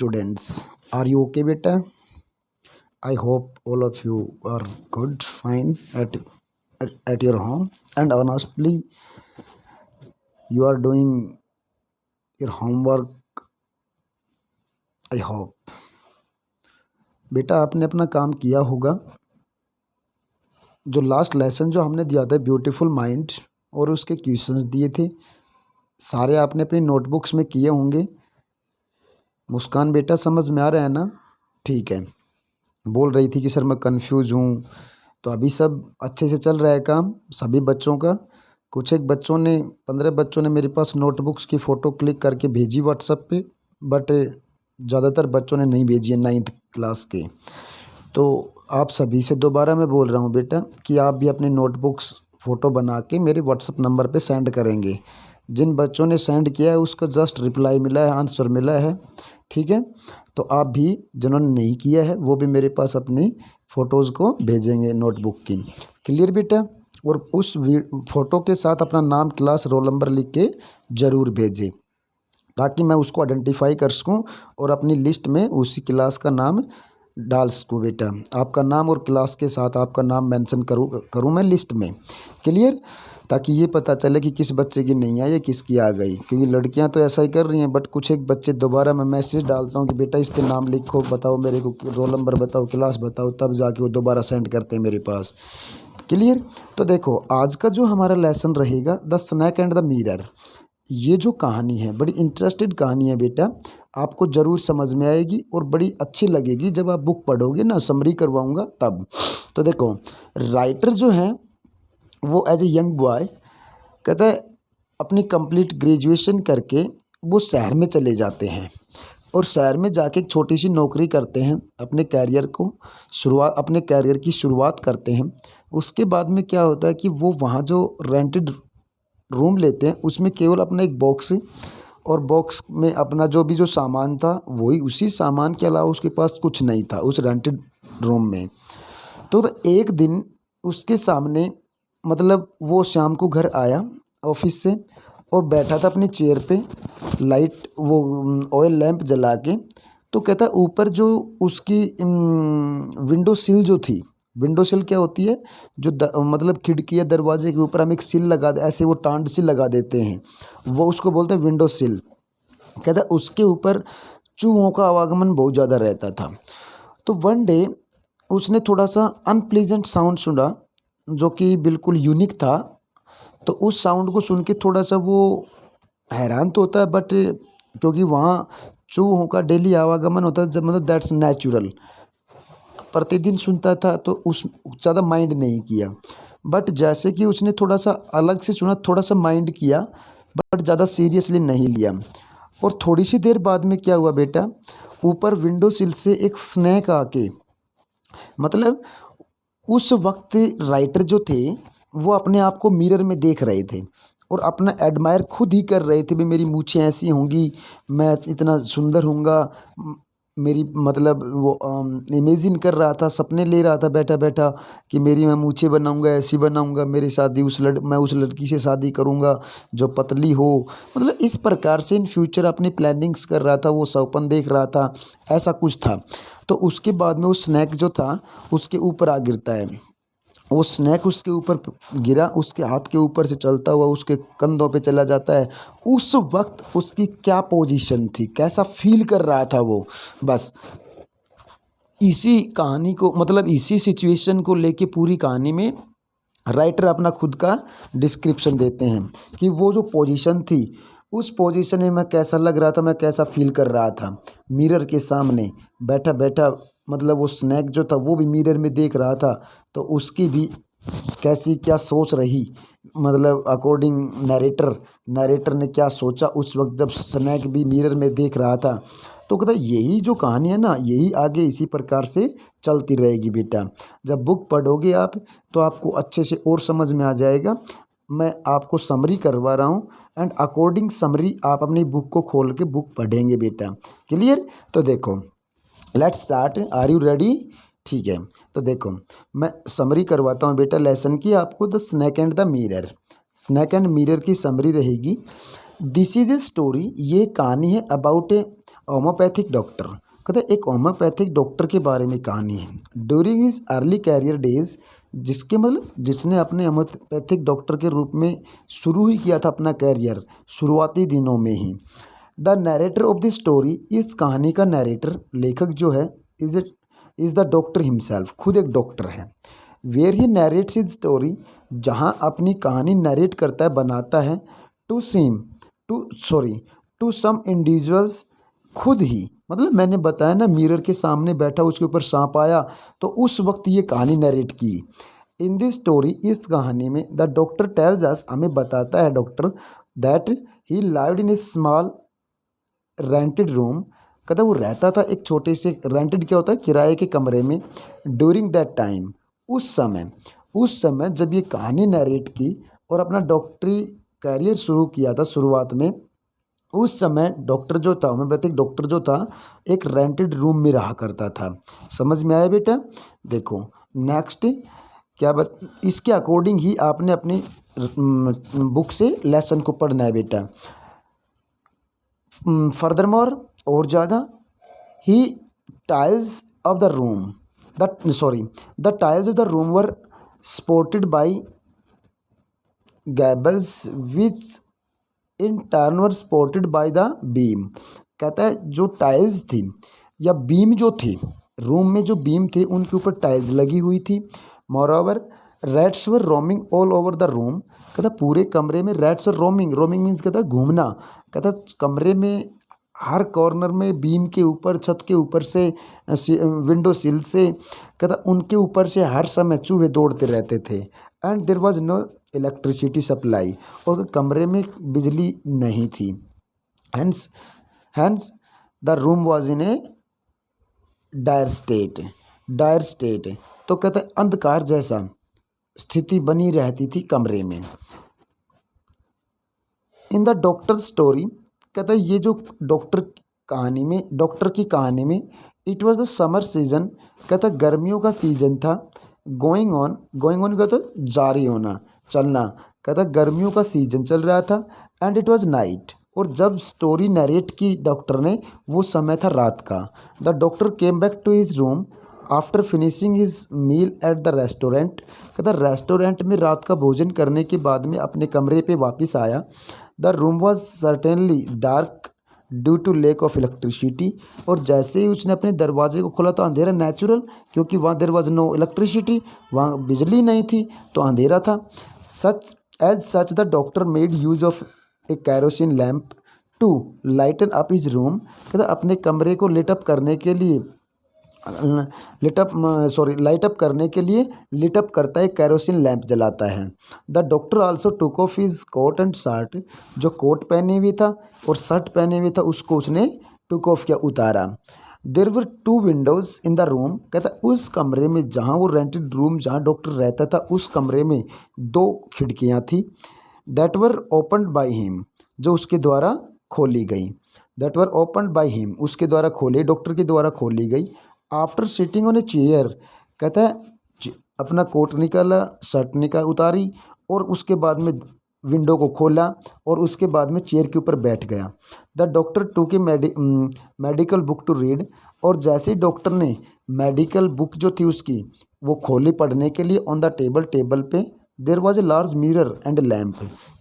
students. Are you okay, beta? I hope all of you are good, fine at your home, and honestly, you are doing your homework. I hope. बेटा आपने अपना काम किया होगा. जो last lesson जो हमने दिया था ब्यूटीफुल माइंड और उसके क्वेश्चंस दिए थे सारे आपने अपनी नोटबुक्स में किए होंगे. मुस्कान बेटा समझ में आ रहा है ना? ठीक है. बोल रही थी कि सर मैं कंफ्यूज हूँ. तो अभी सब अच्छे से चल रहा है काम सभी बच्चों का. कुछ एक बच्चों ने 15 बच्चों ने मेरे पास नोटबुक्स की फ़ोटो क्लिक करके भेजी व्हाट्सएप पे, बट ज़्यादातर बच्चों ने नहीं भेजी है 9th क्लास के. तो आप सभी से दोबारा मैं बोल रहा हूँ बेटा कि आप भी अपनी नोटबुक्स फ़ोटो बना के मेरे व्हाट्सएप नंबर पे सेंड करेंगे. जिन बच्चों ने सेंड किया है उसका जस्ट रिप्लाई मिला है, आंसर मिला है. ठीक है. तो आप भी जिन्होंने नहीं किया है वो भी मेरे पास अपनी फ़ोटोज़ को भेजेंगे नोटबुक की. क्लियर बेटा? और उस फ़ोटो के साथ अपना नाम, क्लास, रोल नंबर लिख के ज़रूर भेजें ताकि मैं उसको आइडेंटिफाई कर सकूं और अपनी लिस्ट में उसी क्लास का नाम डाल सकूं. बेटा आपका नाम और क्लास के साथ आपका नाम मेंशन करूं मैं लिस्ट में. क्लियर? ताकि ये पता चले कि किस बच्चे की नहीं आई या किसकी आ गई. क्योंकि लड़कियां तो ऐसा ही कर रही हैं, बट कुछ एक बच्चे दोबारा मैं मैसेज डालता हूं कि बेटा इस पे नाम लिखो, बताओ मेरे को, रोल नंबर बताओ, क्लास बताओ, तब जाके वो दोबारा सेंड करते हैं मेरे पास. क्लियर? तो देखो आज का जो हमारा लेसन रहेगा the snake and the mirror. ये जो कहानी है बड़ी इंटरेस्टेड कहानी है बेटा. आपको ज़रूर समझ में आएगी और बड़ी अच्छी लगेगी जब आप बुक पढ़ोगे ना, समरी करवाऊँगा तब. तो देखो राइटर जो है वो एज ए यंग बॉय कहता है अपनी कंप्लीट ग्रेजुएशन करके वो शहर में चले जाते हैं और शहर में जाके एक छोटी सी नौकरी करते हैं. अपने कैरियर की शुरुआत करते हैं. उसके बाद में क्या होता है कि वो वहाँ जो रेंटेड रूम लेते हैं उसमें केवल अपना एक बॉक्स और बॉक्स में अपना जो भी जो सामान था वही, उसी सामान के अलावा उसके पास कुछ नहीं था उस रेंटेड रूम में. तो एक दिन उसके सामने मतलब वो शाम को घर आया ऑफिस से और बैठा था अपनी चेयर पे, लाइट वो ऑयल लैंप जला के. तो कहता ऊपर जो उसकी विंडो सिल जो थी, विंडो सिल क्या होती है, जो मतलब खिड़की या दरवाजे के ऊपर हम एक सिल लगा ऐसे वो टांड सी लगा देते हैं, वो उसको बोलते हैं विंडो सिल. कहता उसके ऊपर चूहों का आवागमन बहुत ज़्यादा रहता था. तो वन डे उसने थोड़ा सा अनप्लीजेंट साउंड सुना जो कि बिल्कुल यूनिक था. तो उस साउंड को सुन के थोड़ा सा वो हैरान तो होता है, बट क्योंकि वहाँ चूहों का डेली आवागमन होता है, जब मतलब दैट्स नेचुरल, प्रतिदिन सुनता था तो उस ज़्यादा माइंड नहीं किया. बट जैसे कि उसने थोड़ा सा अलग से सुना, थोड़ा सा माइंड किया, बट ज़्यादा सीरियसली नहीं लिया. और थोड़ी सी देर बाद में क्या हुआ बेटा, ऊपर विंडो सिल से एक स्नैक आके, मतलब उस वक्त राइटर जो थे वो अपने आप को मिरर में देख रहे थे और अपना एडमायर खुद ही कर रहे थे. भी मेरी मूछें ऐसी होंगी, मैं इतना सुंदर होऊंगा, मेरी मतलब वो इमेजिन कर रहा था, सपने ले रहा था बैठा बैठा कि मेरी मैं मूछें बनाऊंगा, ऐसी बनाऊंगा, मेरी शादी मैं उस लड़की से शादी करूंगा जो पतली हो. मतलब इस प्रकार से इन फ्यूचर अपनी प्लानिंग्स कर रहा था, वो सपन देख रहा था, ऐसा कुछ था. तो उसके बाद में वो स्नैक जो था उसके ऊपर आ गिरता है. वो स्नैक उसके ऊपर गिरा, उसके हाथ के ऊपर से चलता हुआ उसके कंधों पे चला जाता है. उस वक्त उसकी क्या पोजीशन थी, कैसा फील कर रहा था वो, बस इसी कहानी को, मतलब इसी सिचुएशन को लेके पूरी कहानी में राइटर अपना खुद का डिस्क्रिप्शन देते हैं कि वो जो पोजीशन थी उस पोजीशन में मैं कैसा लग रहा था, मैं कैसा फील कर रहा था मिरर के सामने बैठा बैठा. मतलब वो स्नैक जो था वो भी मिरर में देख रहा था, तो उसकी भी कैसी क्या सोच रही, मतलब अकॉर्डिंग नरेटर ने क्या सोचा उस वक्त जब स्नैक भी मिरर में देख रहा था. तो कहता यही जो कहानी है ना, यही आगे इसी प्रकार से चलती रहेगी बेटा. जब बुक पढ़ोगे आप तो आपको अच्छे से और समझ में आ जाएगा. मैं आपको समरी करवा रहा हूँ एंड अकॉर्डिंग समरी आप अपनी बुक को खोल के बुक पढ़ेंगे बेटा. क्लियर? तो देखो let's start. Are you ready? ठीक है. तो देखो मैं समरी करवाता हूँ बेटा लेसन की आपको. The snake and the mirror. Snake and mirror की समरी रहेगी. This is a story. ये कहानी है अबाउट ए होम्योपैथिक डॉक्टर, कहते हैं एक होम्योपैथिक डॉक्टर के बारे में कहानी है। During his early career days, जिसके मतलब जिसने अपने होम्योपैथिक डॉक्टर के रूप में शुरू ही किया था अपना कैरियर शुरुआती दिनों में ही। The narrator of the story, इस कहानी का नरेटर लेखक जो है इज द डॉक्टर हिमसेल्फ, खुद एक डॉक्टर है। Where he narrates his story, जहाँ अपनी कहानी नरेट करता है बनाता है। To seem to sorry to some individuals, खुद ही मतलब मैंने बताया ना मिरर के सामने बैठा उसके ऊपर सांप आया तो उस वक्त ये कहानी नरेट की। इन दिस स्टोरी, इस कहानी में द डॉक्टर टेल्स अस, हमें बताता है doctor that he lived in A small rented room, कहता वो रहता था एक छोटे से, रेंटेड क्या होता है किराए के कमरे में। ड्यूरिंग दैट टाइम, उस समय जब ये कहानी नरेट की और अपना डॉक्टरी करियर शुरू किया था शुरुआत में, उस समय डॉक्टर जो था होम्योपैथिक डॉक्टर जो था एक रेंटेड रूम में रहा करता था। समझ में आया बेटा? देखो नेक्स्ट इसके अकॉर्डिंग ही आपने अपनी बुक से लेसन को पढ़ना है बेटा। फर्दरमोर, और ज़्यादा, ही tiles of the room the tiles of the room were supported by gables which in turn were supported by the beam, कहता है जो टाइल्स थी या बीम जो थी रूम में, जो बीम थे उनके ऊपर टाइल्स लगी हुई थी। Moreover rats were roaming all over the room, कहता पूरे कमरे में रैट्स वर रोमिंग मीन्स कहता घूमना, कहता कमरे में हर कॉर्नर में बीम के ऊपर छत के ऊपर से विंडो सिल से, कहता उनके ऊपर से हर समय चूहे दौड़ते रहते थे। And there was no electricity supply, और कमरे में बिजली नहीं थी। Hence the room was in a dire state, तो कहता है अंधकार जैसा स्थिति बनी रहती थी कमरे में। इन द डॉक्टर स्टोरी, कहता है ये जो डॉक्टर की कहानी में it was the summer season, कहता गर्मियों का सीजन था। गोइंग ऑन का तो जारी होना चलना, कहता गर्मियों का सीजन चल रहा था। एंड इट वॉज नाइट, और जब स्टोरी नरेट की डॉक्टर ने वो समय था रात का। The doctor came back to his room after finishing his meal at the restaurant, कहता रेस्टोरेंट में रात का भोजन करने के बाद में अपने कमरे पे वापस आया। The room was certainly dark due to lack of electricity, और जैसे ही उसने अपने दरवाजे को खोला तो अंधेरा नेचुरल, क्योंकि वहाँ देर वॉज नो इलेक्ट्रिसिटी, वहाँ बिजली नहीं थी तो अंधेरा था। Such the doctor made use of a kerosene lamp to lighten up his room, कहता अपने कमरे को लाइट अप करने के लिए लिट अप करता है, कैरोसिन लैंप जलाता है। The doctor also took off his coat and shirt, जो कोट पहने हुए था और शर्ट पहने हुए था उसको उसने टुक ऑफ किया, उतारा। देर वर 2 विंडोज़ इन द रूम, कहता उस कमरे में जहाँ वो रेंटेड रूम जहाँ डॉक्टर रहता था उस कमरे में 2 खिड़कियाँ थी। That were opened by him, जो उसके द्वारा खोली गई। उसके द्वारा डॉक्टर के द्वारा खोली गई। After sitting on a chair, कहता है अपना कोट निकाला, शर्ट उतारी और उसके बाद में विंडो को खोला और उसके बाद में चेयर के ऊपर बैठ गया। द डॉक्टर टूक ए मेडिकल बुक टू रीड, और जैसे ही डॉक्टर ने मेडिकल बुक जो थी उसकी वो खोली पढ़ने के लिए, ऑन द टेबल पे देर was a large mirror and lamp,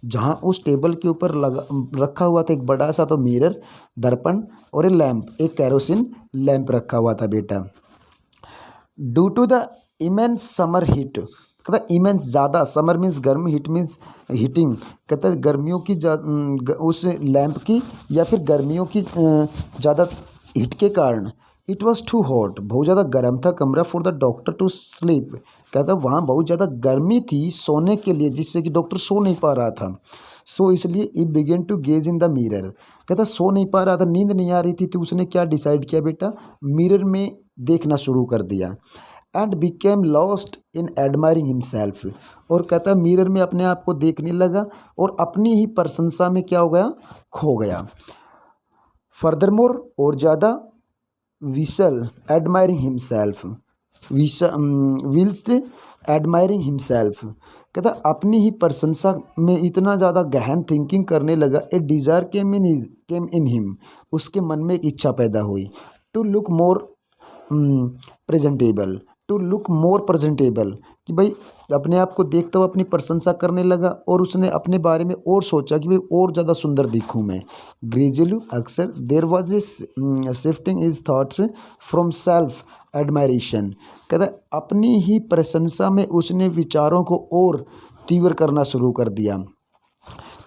जहाँ उस टेबल के ऊपर रखा हुआ था एक बड़ा सा तो मिरर दर्पण और एक कैरोसिन लैम्प रखा हुआ था बेटा। Due to the immense summer heat, कहता इमेंस ज़्यादा, समर मीन्स गर्मी, हीट मीन्स हीटिंग, कहता है गर्मियों की उस लैम्प की या फिर गर्मियों की ज़्यादा हीट के कारण, इट वॉज टू हॉट, बहुत ज़्यादा गर्म था कमरा for the doctor to sleep, कहता वहाँ बहुत ज़्यादा गर्मी थी सोने के लिए, जिससे कि डॉक्टर सो नहीं पा रहा था। सो इसलिए he began to gaze in the mirror, कहता सो नहीं पा रहा था, नींद नहीं आ रही थी, तो उसने क्या डिसाइड किया बेटा, मिरर में देखना शुरू कर दिया। And became lost in admiring himself, और कहता मिरर में अपने आप को देखने लगा और अपनी ही प्रशंसा में क्या हो गया, खो गया। फर्दरमोर, और ज़्यादा, whistle admiring himself, whilst admiring himself, कहता अपनी ही प्रशंसा में इतना ज़्यादा गहन थिंकिंग करने लगा। ए डिज़ायर केम इन हिम, उसके मन में एक इच्छा पैदा हुई। To look more presentable, to look more presentable, कि भाई अपने आप को देखता हुआ अपनी प्रशंसा करने लगा और उसने अपने बारे में और सोचा कि भाई और ज़्यादा सुंदर दिखूं मैं। ग्रेजुअली अक्सर देर was A shifting is thoughts from self admiration, कहता अपनी ही प्रशंसा में उसने विचारों को और तीव्र करना शुरू कर दिया।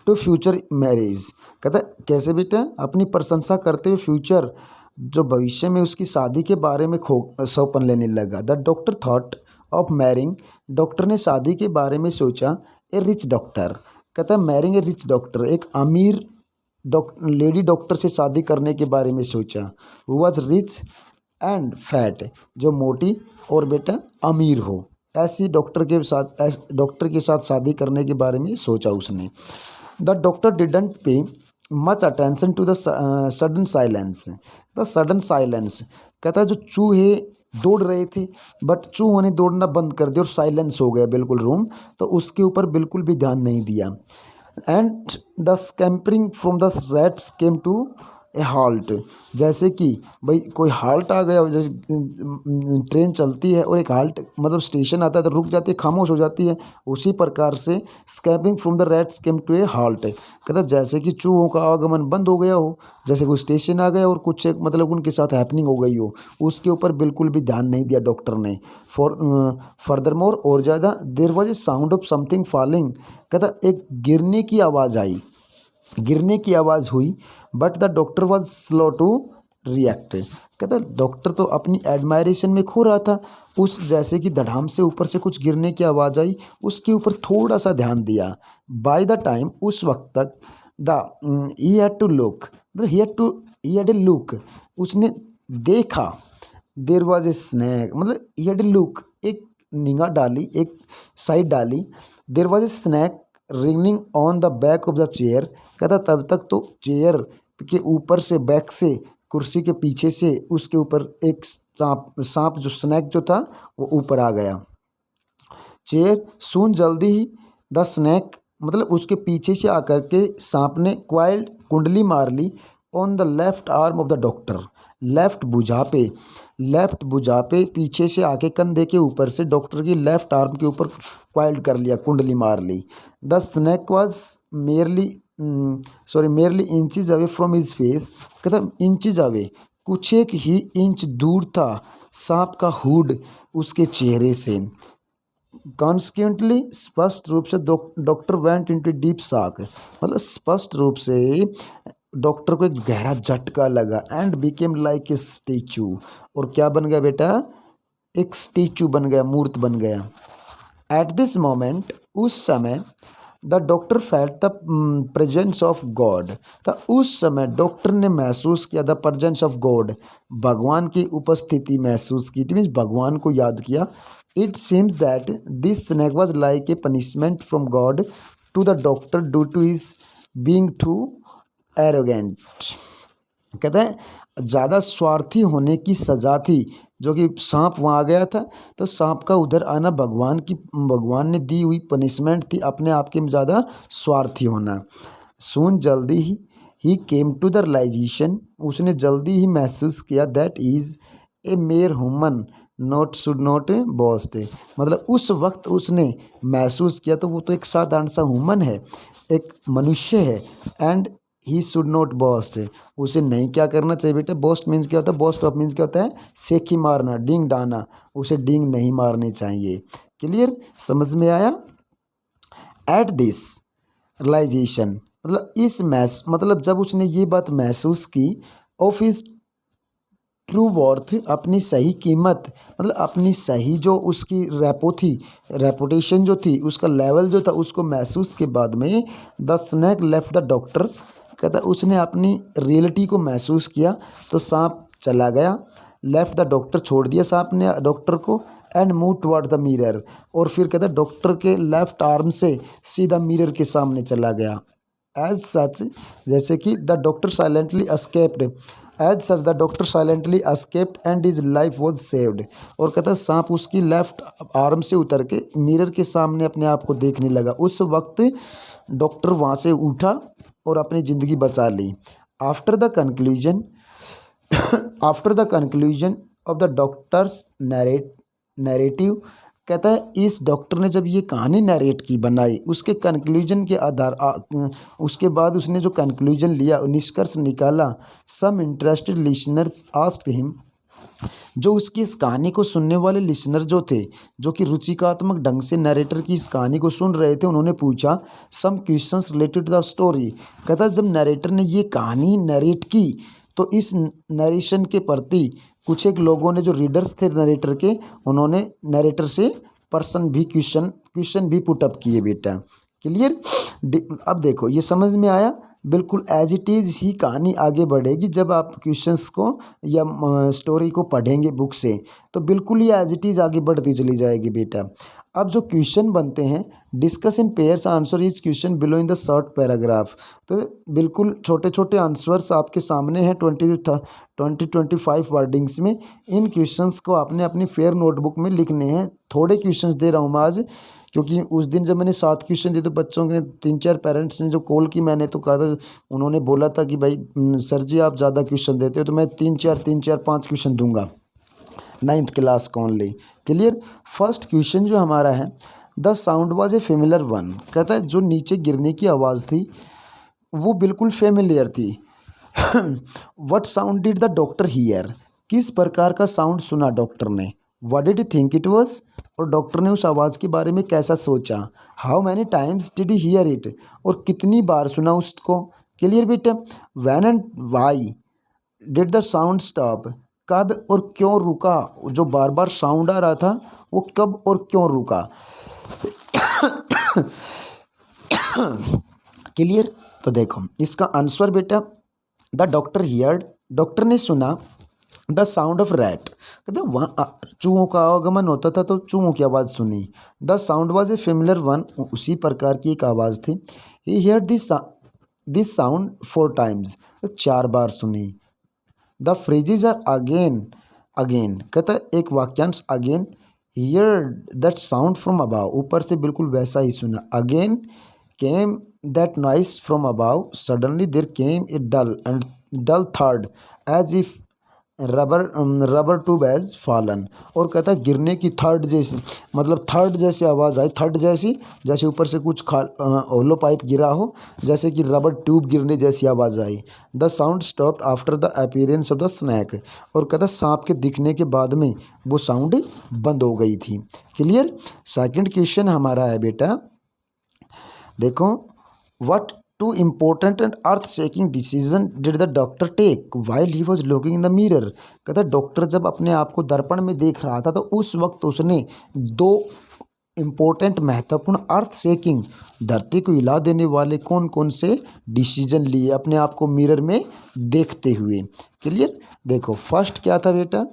टू फ्यूचर मैरिज, कहता कैसे बेटा, अपनी प्रशंसा करते हुए फ्यूचर जो भविष्य में उसकी शादी के बारे में सौंपन लेने लगा। The doctor thought of marrying, doctor ने शादी के बारे में सोचा। ए रिच डॉक्टर, कहता मैरिंग ए रिच डॉक्टर, एक अमीर लेडी डॉक्टर से शादी करने के बारे में सोचा। Who was rich and fat, जो मोटी और बेटा अमीर हो, ऐसी डॉक्टर के साथ शादी करने के बारे में सोचा उसने। The doctor didn't pay much attention to the sudden silence, the sudden silence, कहता है जो चूहे दौड़ रहे थे बट चूहों ने दौड़ना बंद कर दिया और साइलेंस हो गया बिल्कुल रूम, तो उसके ऊपर बिल्कुल भी ध्यान नहीं दिया। And the scampering from the rats came to a halt, जैसे कि भाई कोई हाल्ट आ गया, जैसे ट्रेन चलती है और एक हाल्ट मतलब स्टेशन आता है तो रुक जाती है, खामोश हो जाती है, उसी प्रकार से scampering from the rats came to a halt, कहता जैसे कि चूहों का आगमन बंद हो गया हो, जैसे कोई स्टेशन आ गया और कुछ एक मतलब उनके साथ हैपनिंग हो गई हो, उसके ऊपर बिल्कुल भी ध्यान नहीं दिया डॉक्टर ने। फर्दर मोर, और ज़्यादा, देर was A sound of something falling, कहता एक गिरने की आवाज़ आई, गिरने की आवाज़ हुई। But the doctor was slow to react, कहता डॉक्टर तो अपनी एडमायरेशन में खो रहा था, उस जैसे कि धड़ाम से ऊपर से कुछ गिरने की आवाज़ आई, उसके ऊपर थोड़ा सा ध्यान दिया। बाय द टाइम, उस वक्त तक, the he had to look, मतलब ही हैड ए लुक, उसने देखा। देर वॉज ए स्नैक, मतलब ही हैड ए लुक, एक निगाह डाली, एक साइड डाली। There was a snake ringing on the back of the chair, कहता तब तक तो चेयर के ऊपर से, बैक से, कुर्सी के पीछे से उसके ऊपर एक सांप जो स्नैक जो था वो ऊपर आ गया। चेयर सून, जल्दी ही, द स्नैक, मतलब उसके पीछे से आकर के सांप ने क्वाइल्ड, कुंडली मार ली, on the left arm of the doctor, left भुजा पे, लेफ्ट भुजा पे पीछे से आके कंधे के ऊपर से डॉक्टर की लेफ्ट आर्म के ऊपर क्वाइल्ड कर लिया, कुंडली मार ली। The snake was merely inches away from his face, कहता इंचज अवे, कुछ एक ही इंच दूर था सांप का हुड उसके चेहरे से। कॉन्सिक्वेंटली, स्पष्ट रूप से doctor went into deep shock, मतलब स्पष्ट रूप से डॉक्टर को एक गहरा झटका लगा। And became like a statue, और क्या बन गया बेटा, एक स्टेचू बन गया, मूर्त बन गया। एट दिस मोमेंट, उस समय, the doctor felt the presence of God, तो उस समय डॉक्टर ने महसूस किया द प्रेजेंस ऑफ गॉड, भगवान की उपस्थिति महसूस की, इट मीन्स भगवान को याद किया। It seems that this snake was like a punishment from God to the doctor due to his being too arrogant, कहते हैं ज़्यादा स्वार्थी होने की सज़ा थी, जो कि सांप वहाँ आ गया था, तो सांप का उधर आना भगवान ने दी हुई पनिशमेंट थी, अपने आप के ज़्यादा स्वार्थी होना। सून, जल्दी ही केम टू द रियलाइजेशन, उसने जल्दी ही महसूस किया that is a mere human not should not boast, मतलब उस वक्त उसने महसूस किया तो वो तो एक साधारण सा ह्यूमन है, एक मनुष्य है। एंड ही शुड नॉट बॉस्ट, उसे नहीं क्या करना चाहिए बेटा, बॉस्ट मीन्स क्या होता है, बॉस्ट ऑफ मीन्स क्या होता है, सेखी मारना, डींग डाना, उसे डींग नहीं मारनी चाहिए। क्लियर, समझ में आया। एट दिस रियलाइजेशन, मतलब जब उसने ये बात महसूस की, ऑफ हिज ट्रू वर्थ, अपनी सही कीमत, मतलब अपनी सही जो उसकी रेपुटेशन जो थी, उसका लेवल जो था, उसको महसूस के बाद में the snake left the doctor, कहता उसने अपनी रियलिटी को महसूस किया तो सांप चला गया। लेफ्ट द डॉक्टर, छोड़ दिया सांप ने डॉक्टर को। And move toward the mirror, और फिर कहता डॉक्टर के लेफ्ट आर्म से सीधा मिरर के सामने चला गया। एज सच, जैसे कि the doctor silently escaped, as such the doctor silently escaped and his life was saved. और कहता है सांप उसकी लेफ्ट आर्म से उतर के मिरर के सामने अपने आप को देखने लगा। उस वक्त डॉक्टर वहाँ से उठा और अपनी ज़िंदगी बचा ली। After the conclusion after the conclusion of the doctor's narrative, कहता है इस डॉक्टर ने जब ये कहानी नरेट की बनाई, उसके कंक्लूजन के उसके बाद उसने जो कंक्लूजन लिया, निष्कर्ष निकाला, सम इंटरेस्टेड लिसनर्स आस्क्ड हिम, जो उसकी इस कहानी को सुनने वाले लिसनर जो थे, जो कि रुचिकात्मक ढंग से नरेटर की इस कहानी को सुन रहे थे, उन्होंने पूछा some questions related to the story. कहता है जब नरेटर ने ये कहानी नरेट की तो इस नरेशन के प्रति कुछ एक लोगों ने, जो रीडर्स थे नरेटर के, उन्होंने नरेटर से क्वेश्चन भी पुटअप किए बेटा। क्लियर। अब देखो ये समझ में आया। बिल्कुल एज इट इज़ ही कहानी आगे बढ़ेगी जब आप क्वेश्चंस को या स्टोरी को पढ़ेंगे बुक से, तो बिल्कुल ही एज इट इज़ आगे बढ़ती चली जाएगी बेटा। अब जो क्वेश्चन बनते हैं, discuss in pairs, answer each question below in the short paragraph. तो बिल्कुल छोटे छोटे आंसर्स आपके सामने हैं 25 वर्डिंग्स में। इन क्वेश्चंस को आपने अपनी फेयर नोटबुक में लिखने हैं। थोड़े क्वेश्चंस दे रहा हूँ मैं आज, क्योंकि उस दिन जब मैंने 7 क्वेश्चन दिए तो बच्चों के 3-4 पेरेंट्स ने जो कॉल की, मैंने तो कहा था, उन्होंने बोला था कि भाई सर जी आप ज़्यादा क्वेश्चन देते हो, तो मैं 5 क्वेश्चन दूंगा 9th क्लास को ओनली। क्लियर। फर्स्ट क्वेश्चन जो हमारा है, the sound was a familiar one. कहता है जो नीचे गिरने की आवाज़ थी वो बिल्कुल फेमिलियर थी। What sound did the doctor here, किस प्रकार का साउंड सुना डॉक्टर ने। What did you think it was, और डॉक्टर ने उस आवाज़ के बारे में कैसा सोचा। How many times did he here it, और कितनी बार सुना उसको। क्लियर बेटा। When and why did the sound stop, कब और क्यों रुका। जो बार बार साउंड आ रहा था वो कब और क्यों रुका। क्लियर। तो देखो इसका आंसर बेटा, द डॉक्टर हियर्ड, डॉक्टर ने सुना, द साउंड ऑफ रैट, कहते वहाँ चूहों का आवागमन होता था तो चूहों की आवाज़ सुनी। The sound was a familiar one, उसी प्रकार की एक आवाज़ थी। He heard this sound 4 times, 4 बार सुनी। The phrases are again again, कहता है एक वाक्यांश again. Hear that sound from above, ऊपर से बिल्कुल वैसा ही सुना। Again came that noise from above, suddenly there came a dull थर्ड as if rubber tube has fallen. और कहता है गिरने की थर्ड जैसी, मतलब थर्ड जैसी आवाज़ आई। थर्ड जैसी, जैसे ऊपर से कुछ होलो पाइप गिरा हो, जैसे कि रबर ट्यूब गिरने जैसी आवाज़ आई। The sound stopped after the appearance of the snake, और कहता सांप के दिखने के बाद में वो साउंड बंद हो गई थी। क्लियर। सेकंड क्वेश्चन हमारा है बेटा, देखो what two important and earth shaking decision did the doctor take while he was looking in the mirror. कहता डॉक्टर जब अपने आप को दर्पण में देख रहा था तो उस वक्त उसने 2 इम्पोर्टेंट महत्वपूर्ण अर्थ शेकिंग, धरती को हिला देने वाले कौन कौन से डिसीजन लिए अपने आप को मिरर में देखते हुए। क्लियर। देखो फर्स्ट क्या था बेटा,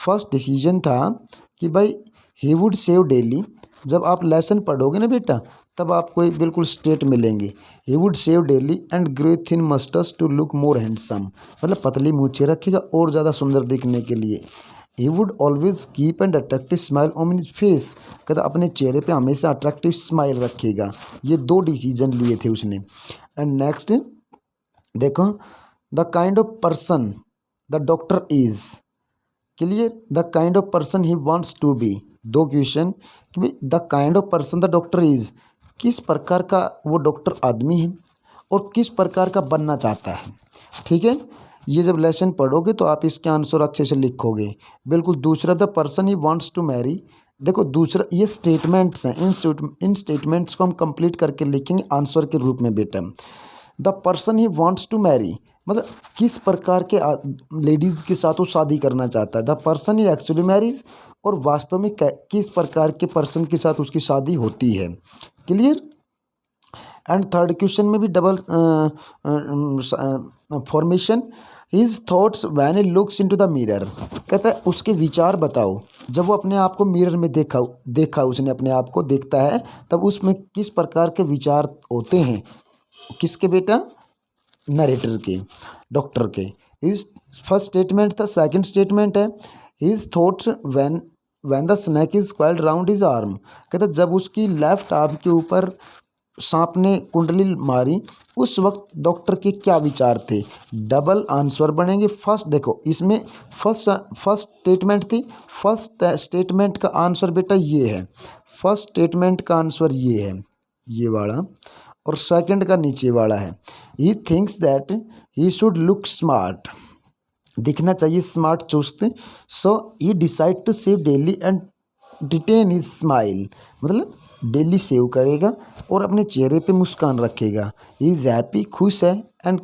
फर्स्ट डिसीजन था कि भाई ही वुड सेव डेली। जब आप लेसन पढ़ोगे ना बेटा तब आपको एक बिल्कुल स्टेट मिलेंगे। He would shave daily and grow thin moustaches to look more handsome, मतलब पतली मूछें रखेगा और ज़्यादा सुंदर दिखने के लिए। He would always keep and attractive smile on his face, कहता अपने चेहरे पे हमेशा अट्रैक्टिव स्माइल रखेगा। ये 2 डिसीजन लिए थे उसने। एंड नेक्स्ट देखो, the kind of person the doctor is. Clear. The kind of person he wants to be. 2 question कि भाई the kind of person the doctor is, किस प्रकार का वो डॉक्टर आदमी है और किस प्रकार का बनना चाहता है। ठीक है, ये जब लेसन पढ़ोगे तो आप इसके आंसर अच्छे से लिखोगे। बिल्कुल। दूसरा, the person he wants to marry. देखो दूसरा, ये स्टेटमेंट्स हैं, इन स्टेटमेंट्स को हम कंप्लीट करके लिखेंगे आंसर के रूप में बेटा। The person he wants to marry, मतलब किस प्रकार के लेडीज़ के साथ वो शादी करना चाहता है। The person he actually marries, और वास्तव में किस प्रकार के पर्सन के साथ उसकी शादी होती है। क्लियर। एंड थर्ड क्वेश्चन में भी double formation, his thoughts when he looks into the mirror, कहता है उसके विचार बताओ जब वो अपने आप को मिरर में देखा उसने अपने आप को देखता है तब उसमें किस प्रकार के विचार होते हैं। किसके बेटा, नरेटर के, डॉक्टर के। हिज फर्स्ट स्टेटमेंट था। सेकंड स्टेटमेंट है his thoughts when the snake is coiled round his arm. कहता जब उसकी लेफ्ट आर्म के ऊपर सांप ने कुंडली मारी उस वक्त डॉक्टर के क्या विचार थे। डबल आंसर बनेंगे। फर्स्ट देखो इसमें फर्स्ट स्टेटमेंट थी। फर्स्ट स्टेटमेंट का आंसर बेटा ये है। फर्स्ट स्टेटमेंट का आंसर ये है, ये वाला। और सेकंड का नीचे वाला है। He thinks that he should look smart, दिखना चाहिए स्मार्ट चुस्त। So he decide to shave daily and retain his smile, मतलब डेली सेव करेगा और अपने चेहरे पे मुस्कान रखेगा। ही इज़ हैप्पी, खुश है, and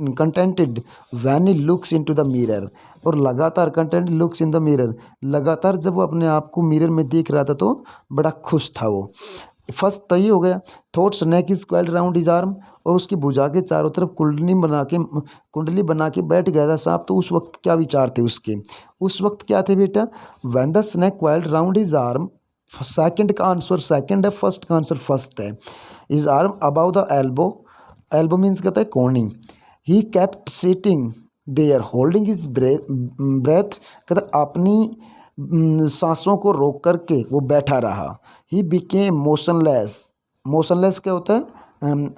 contented when he looks into the mirror, और लगातार content looks in the mirror, लगातार जब वो अपने आप को मिरर में देख रहा था तो बड़ा खुश था वो। फर्स्ट तो ये हो गया। Thoughts neck is coiled round his arm, और उसकी भुजा के चारों तरफ कुंडली बना के बैठ गया था सांप। तो उस वक्त क्या विचार थे उसके, उस वक्त क्या थे बेटा। When the snake coiled round his arm, second का आंसर सेकंड है, फर्स्ट का आंसर फर्स्ट है। His arm above the elbow, elbow means कहता है कोहनी। He kept sitting there holding his breath, कहता अपनी सांसों को रोक करके वो बैठा रहा। ही बिकेम मोशनलेस, मोशनलेस क्या होता है,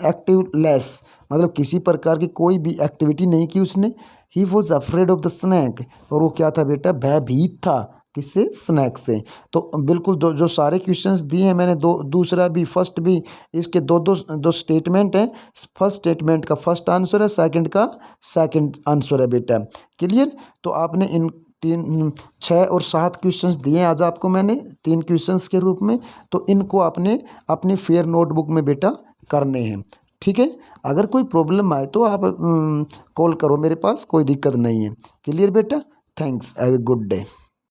एक्टिव लेस, मतलब किसी प्रकार की कोई भी एक्टिविटी नहीं की उसने। He was afraid of the snake, और वो क्या था बेटा, भयभीत था, किससे, स्नैक से। तो बिल्कुल दो जो सारे क्वेश्चंस दिए हैं मैंने, दो दूसरा भी फर्स्ट भी, इसके दो दो दो स्टेटमेंट हैं। फर्स्ट स्टेटमेंट का फर्स्ट आंसर है, सेकंड का सेकंड आंसर है बेटा। क्लियर। तो आपने इन 6 और 7 क्वेश्चंस दिए आज आपको मैंने 3 क्वेश्चंस के रूप में। तो इनको आपने अपनी फेयर नोटबुक में बेटा करने हैं। ठीक है। अगर कोई प्रॉब्लम आए तो आप कॉल करो मेरे पास, कोई दिक्कत नहीं है। क्लियर बेटा। Thanks, have a good day.